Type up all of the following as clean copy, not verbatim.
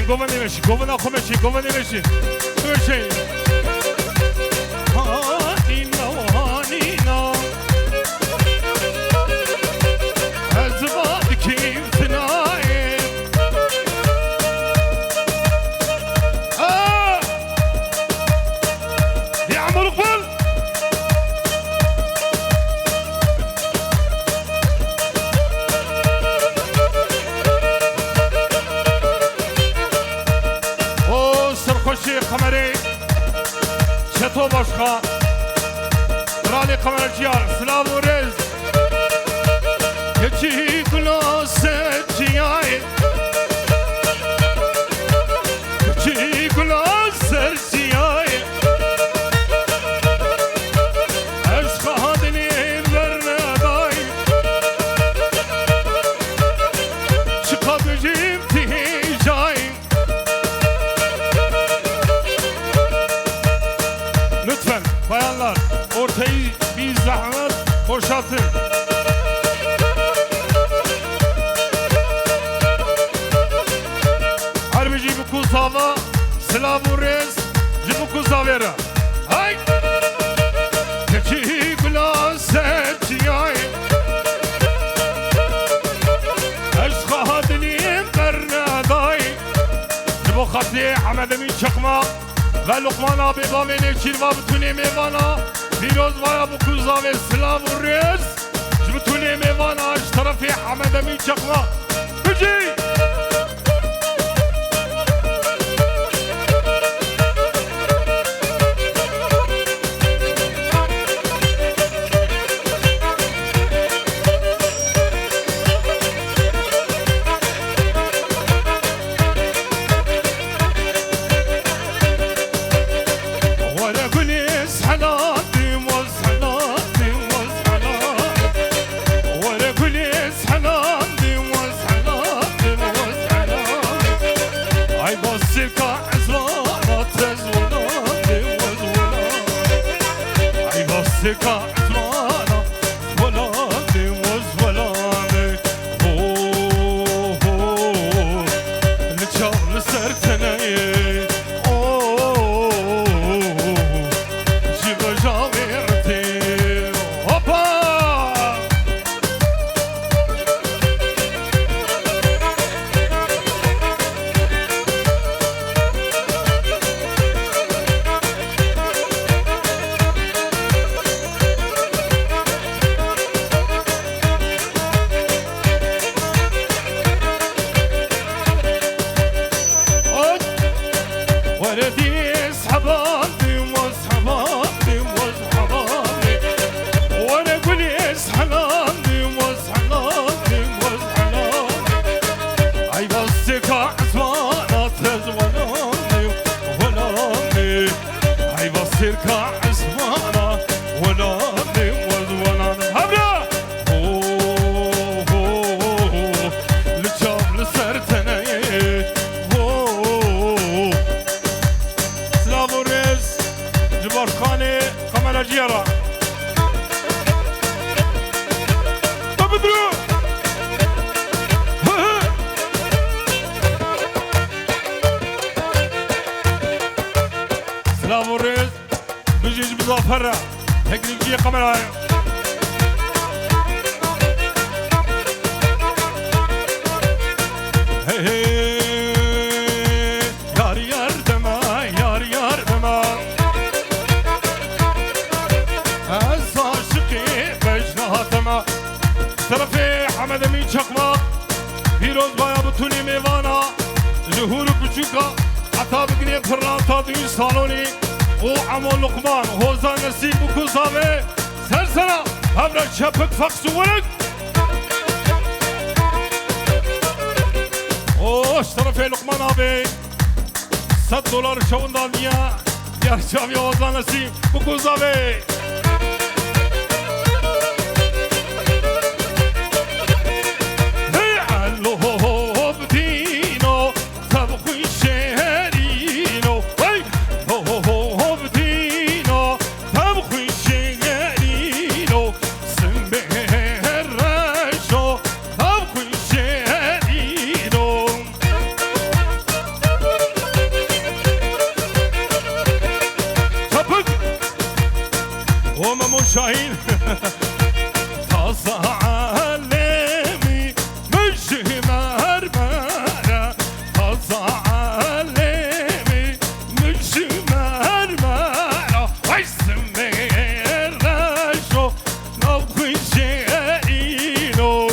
głowa nie myśli, głowa na chomeci, głowa nie myśli. Myśli. تو باشخا رالی قمر جیار سلام و رز یکی گلاس جیای یکی گلاس جیای از خادنی برندای چقا بجیم تی جای bayanlar ortayı bir zahmet boşaltın. Harbici bu kuzava Slavu rez bu kuzavera. Hay! Keçi glaset yay. Eşkahadinim bernaday. Bu xatli Ahmed'in çakma. و لقمان آبی با منی چیروا بتونی میوانا پیروز وایا بو کوزا و سلاو و ریز بتونی میوانا اش طرفی حمد امی چقما بجی $100 şovundan ya yarışam yavazdan nasip bu kuzave شاهين تازه عالمي مش مرمرة تازه عالمي مش مرمرة ويسم الرشو نبخي شعينو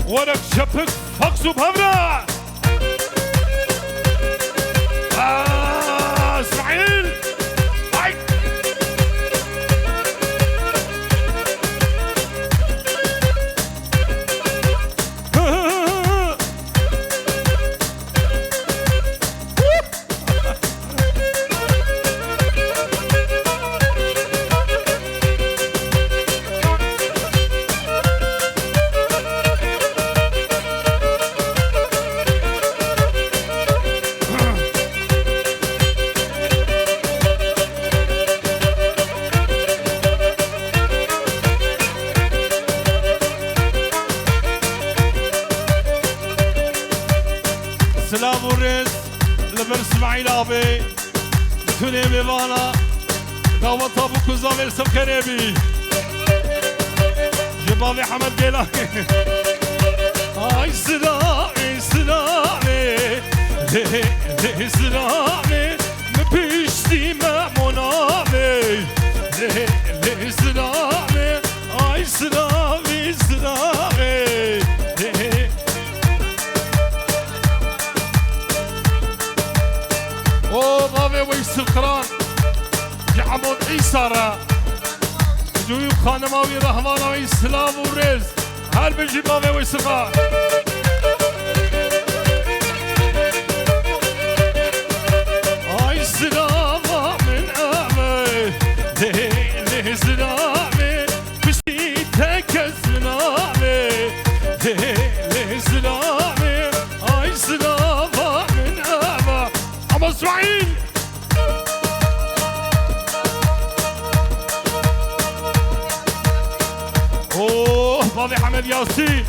ورق شبك فقسو بهمرا اسماعيل هاي سلام ورز لبر اسماعيل ابي توني ميوانا دعوت ابو كوزامل سمكريبي جبابي حمد جيلاني اي سلامي سلامي ليه سلامي مبيشتي مامونامي ليه سلامي اي سلامي سلامي او بابي ويس القران يعمود عيسى را جويب خانماوي رحمانوي اسلام ورز هل بيجي بابي ويس القران اي سلامة من امي ليه سلامي بشي تكز من امي ليه سلامي اي سلامة من امي أبو إسماعيل أوه بابي حمد ياسين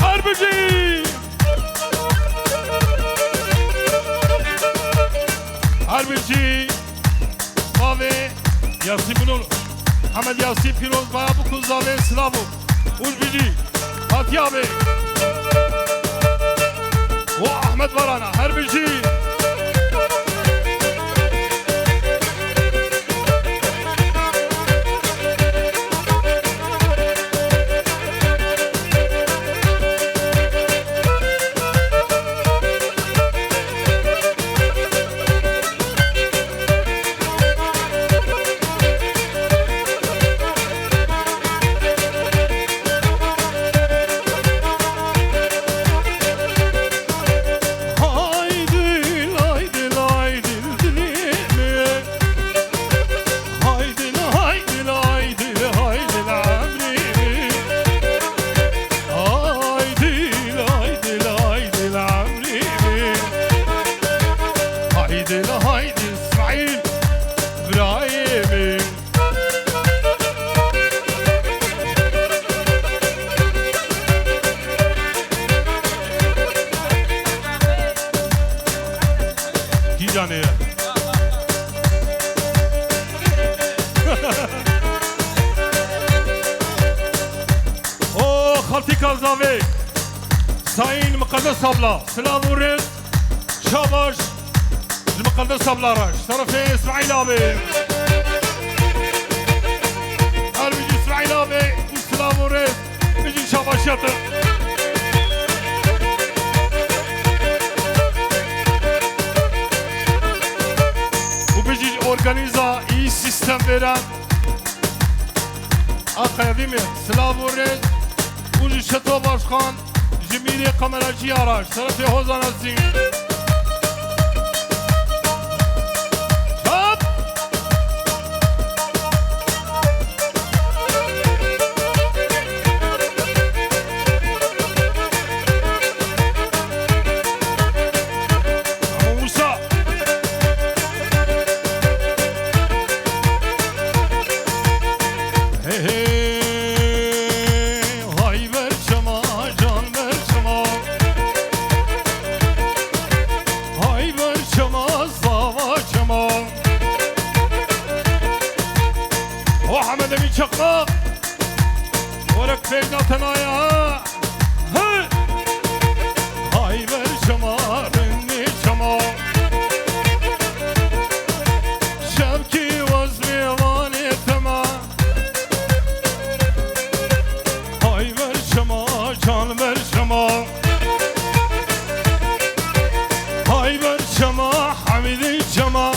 أربجي أربجي بابي ياسين بنون حمد ياسين فيروز بابو كوزاوي سلامو أربجي هاتيابي وأحمد برانا أربجي خالتي كازافي ساين مقدس صبلا سلام ورد شاباش المقدس صبلا راش طرفي اسماعيل ابي بيجي اسماعيل ابي وسلام ورد بيجي شاباش يطر وبيجي اورجانيزا اي سيستم veren Akademi Slav ورد وجي شتو باشخان جميري قمرجي araç tarafı Hozan Azim فينا تنايا هاي برشما رني شما شبكي وزمي واني تما هاي برشما جان برشما هاي برشما حميدي جما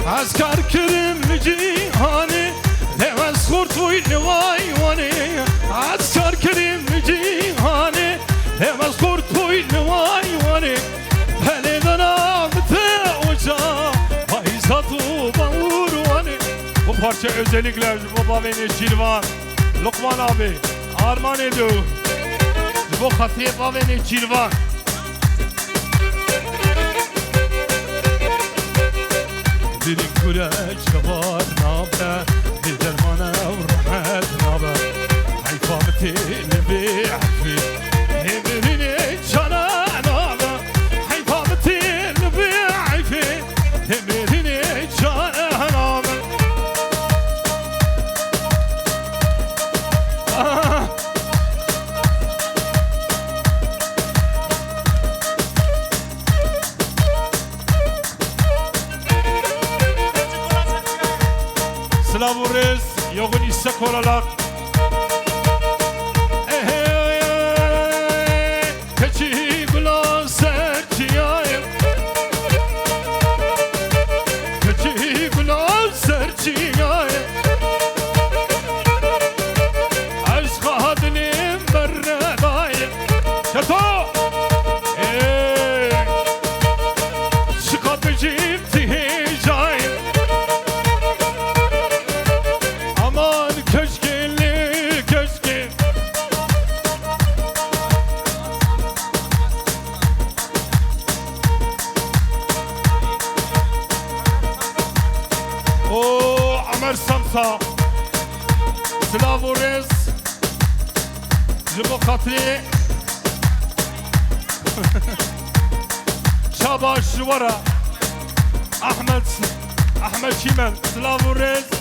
عسكر كريم جيهاني لمس خورت وينواي واني عسكر كريم جيهاني لمس خورت وينواي واني هلي دنا متوجا فايزاتو بور واني bu parça özellikle baba beni Çilvan Lokman abi armağan ediyor bu hatiye baba beni Çilvan Dilin güreş kabar nabe Dil dermana urmet nabe Hayfameti nebi ahfi Emrini cana nabe Hayfameti nebi ahfi Emrini cana nabe Slavurez, yogun isse koralak Keçi gula serçiyayım Keçi gula serçiyayım Aşk hadinim berredayım Çato Şıkabıcım tihicayım Aman köşkeli köşke O Amer Samsa Slavurez Jibo Katri Şabaş Juvara Ahmet Şimen Slavurez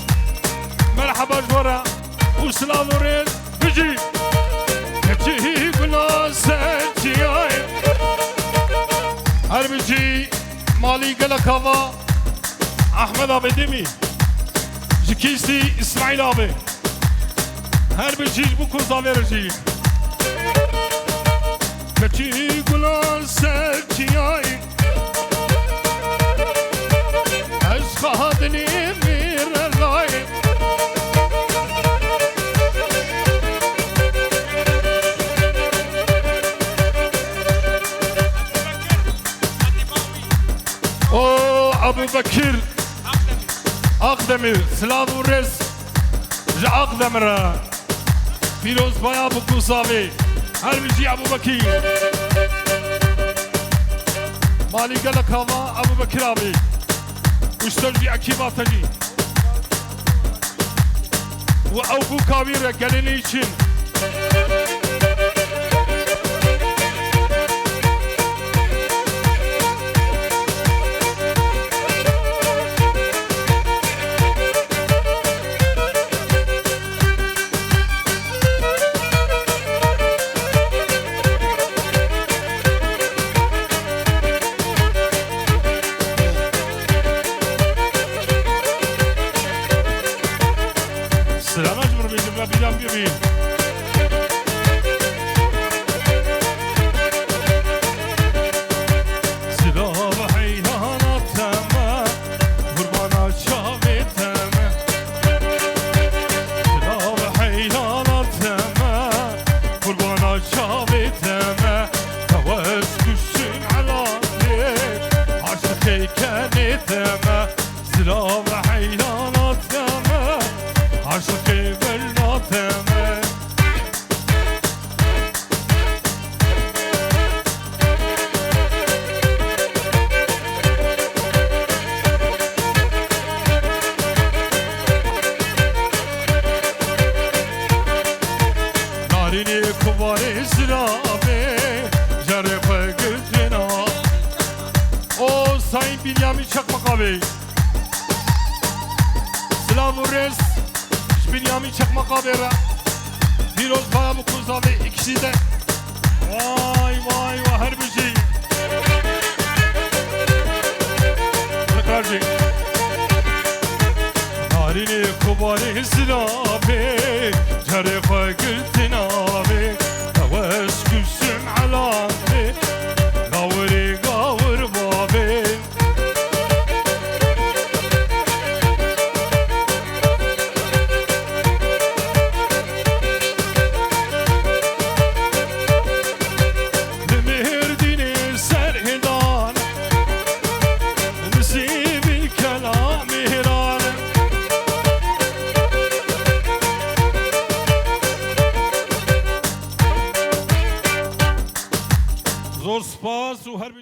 مرحبا جورا وسلامورين بجي كتي بنا سجياي هربجي مالي قلق هوا احمد ابي دمي جكيستي اسماعيل ابي هربجي بو كوزا verجي كتي بنا سجياي عشق هادني مير الله أبو بكر أقدمي سلافورس جا أقدمرا فيروز بايا أبو كوساوي هر بيجي أبو بكر مالي قلق هوا أبو بكر أبي واشترجي أكيبا تجي وأبو كابير قليلي için سلامي جرق قلتنا او ساين بنيامين çakmak abi Selam Ures Bünyamin çakmak abi Firoz baya bu kız abi ikisi de vay vay vay her bir şey Tekrarcık Narini kubani silami Carifa gültin abi Tavas gülsüm alami Gavri gavr babi Zor spas و هر